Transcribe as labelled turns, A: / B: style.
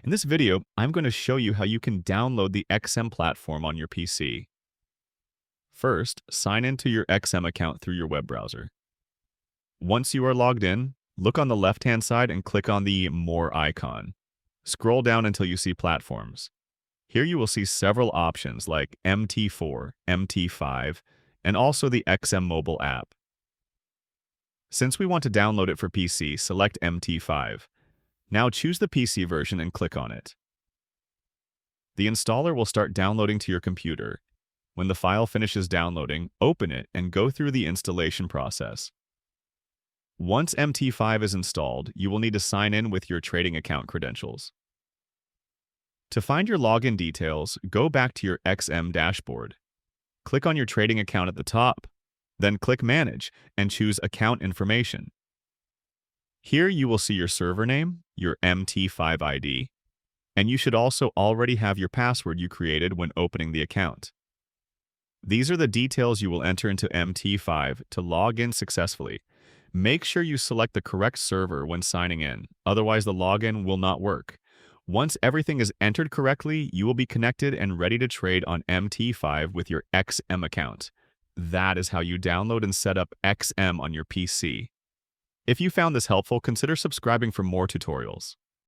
A: In this video, I'm going to show you how you can download the XM platform on your PC. First, sign into your XM account through your web browser. Once you are logged in, look on the left-hand side and click on the More icon. Scroll down until you see Platforms. Here you will see several options like MT4, MT5, and also the XM mobile app. Since we want to download it for PC, select MT5. Now choose the PC version and click on it. The installer will start downloading to your computer. When the file finishes downloading, open it and go through the installation process. Once MT5 is installed, you will need to sign in with your trading account credentials. To find your login details, go back to your XM dashboard. Click on your trading account at the top, then click Manage and choose Account Information. Here you will see your server name, your MT5 ID, and you should also already have your password you created when opening the account. These are the details you will enter into MT5 to log in successfully. Make sure you select the correct server when signing in, otherwise the login will not work. Once everything is entered correctly, you will be connected and ready to trade on MT5 with your XM account. That is how you download and set up XM on your PC. If you found this helpful, consider subscribing for more tutorials.